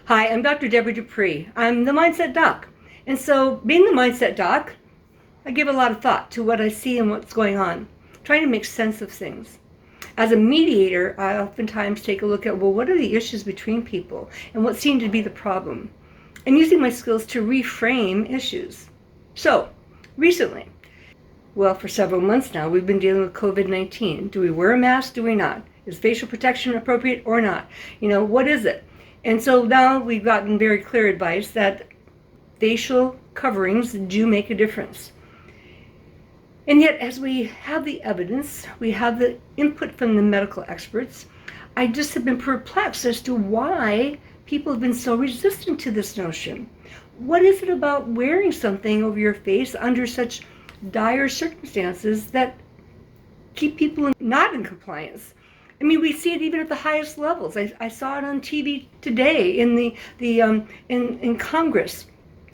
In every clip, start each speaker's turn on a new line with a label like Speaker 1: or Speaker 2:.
Speaker 1: Hi, I'm Dr. Deborah Dupree. I'm the Mindset Doc. And so, being the Mindset Doc, I give a lot of thought to what I see and what's going on, trying to make sense of things. As a mediator, I oftentimes take a look at, well, what are the issues between people and what seem to be the problem? And using my skills to reframe issues. So, recently, well, for several months now, we've been dealing with COVID-19. Do we wear a mask? Do we not? Is facial protection appropriate or not? What is it? And so now we've gotten very clear advice that facial coverings do make a difference. And yet, as we have the evidence, we have the input from the medical experts, I just have been perplexed as to why people have been so resistant to this notion. What is it about wearing something over your face under such dire circumstances that keep people not in compliance? I mean, we see it even at the highest levels. I saw it on TV today in Congress,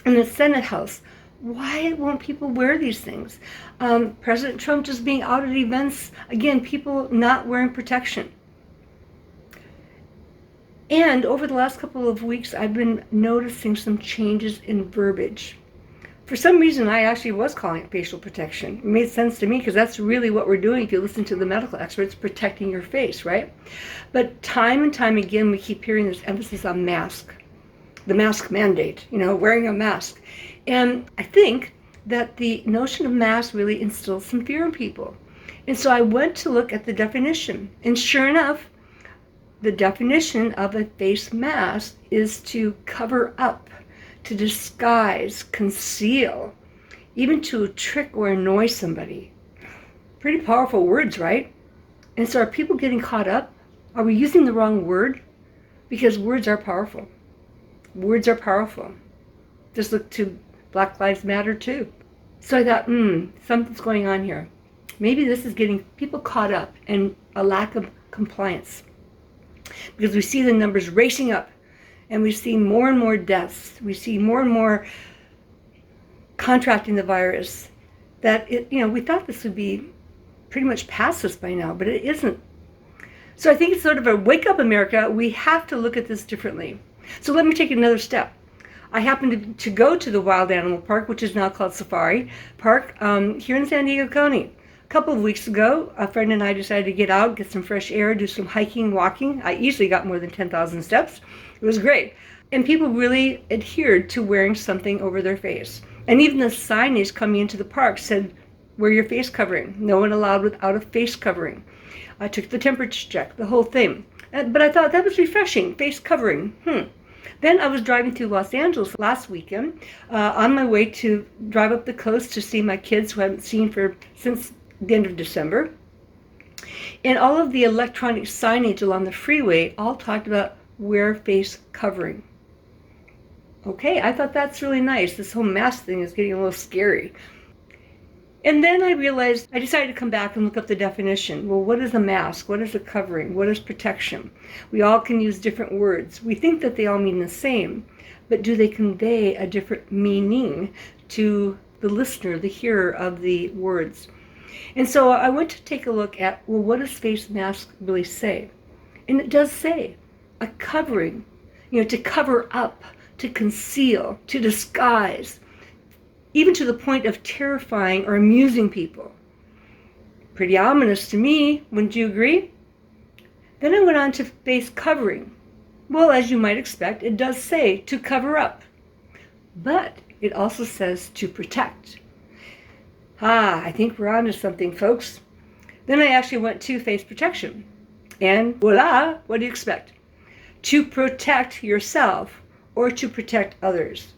Speaker 1: in the Senate House. Why won't people wear these things? President Trump just being out at events, again, people not wearing protection. And over the last couple of weeks, I've been noticing some changes in verbiage. For some reason, I actually was calling it facial protection. It made sense to me because that's really what we're doing if you listen to the medical experts, protecting your face, right? But time and time again, we keep hearing this emphasis on mask, the mask mandate, wearing a mask. And I think that the notion of mask really instills some fear in people. And so I went to look at the definition. And sure enough, the definition of a face mask is to cover up, to disguise, conceal, even to trick or annoy somebody. Pretty powerful words, right? And so are people getting caught up? Are we using the wrong word? Because words are powerful. Words are powerful. Just look to Black Lives Matter too. So I thought, something's going on here. Maybe this is getting people caught up in a lack of compliance. Because we see the numbers racing up. And we see more and more deaths. We see more and more contracting the virus. That we thought this would be pretty much past us by now, but it isn't. So I think it's sort of a wake up, America. We have to look at this differently. So let me take another step. I happened to go to the Wild Animal Park, which is now called Safari Park, here in San Diego County. A couple of weeks ago, a friend and I decided to get out, get some fresh air, do some hiking, walking. I easily got more than 10,000 steps. It was great. And people really adhered to wearing something over their face. And even the signage coming into the park said, wear your face covering. No one allowed without a face covering. I took the temperature check, the whole thing. But I thought that was refreshing, face covering. Then I was driving through Los Angeles last weekend on my way to drive up the coast to see my kids who I haven't seen since the end of December. And all of the electronic signage along the freeway all talked about wear face covering. Okay, I thought that's really nice. This whole mask thing is getting a little scary. And then I realized, I decided to come back and look up the definition. Well, what is a mask? What is a covering? What is protection? We all can use different words. We think that they all mean the same, but do they convey a different meaning to the listener, the hearer of the words? And so I went to take a look at, well, what does face mask really say? And it does say a covering, to cover up, to conceal, to disguise, even to the point of terrifying or amusing people. Pretty ominous to me, wouldn't you agree? Then I went on to face covering. Well, as you might expect, it does say to cover up, but it also says to protect. I think we're on to something, folks. Then I actually went to face protection. And voila, what do you expect? To protect yourself or to protect others.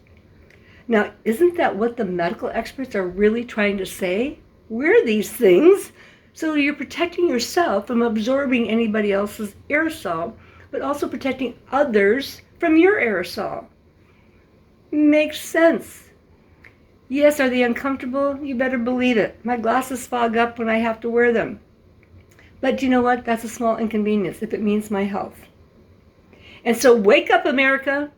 Speaker 1: Now, isn't that what the medical experts are really trying to say? Wear these things so you're protecting yourself from absorbing anybody else's aerosol, but also protecting others from your aerosol. Makes sense. Yes, are they uncomfortable? You better believe it. My glasses fog up when I have to wear them. But you know what? That's a small inconvenience if it means my health. And so wake up, America.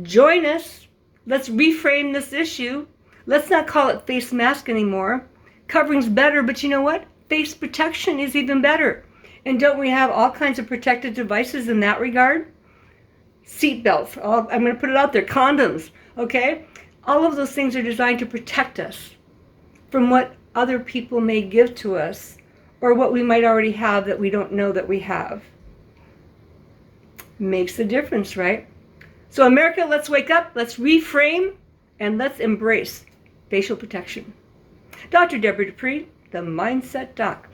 Speaker 1: Join us. Let's reframe this issue. Let's not call it face mask anymore. Covering's better, but you know what? Face protection is even better. And don't we have all kinds of protective devices in that regard? seat belts. I'm going to put it out there, condoms, okay? All of those things are designed to protect us from what other people may give to us or what we might already have that we don't know that we have. Makes a difference, right? So America, let's wake up, let's reframe, and let's embrace facial protection. Dr. Deborah Dupree, the Mindset Doc.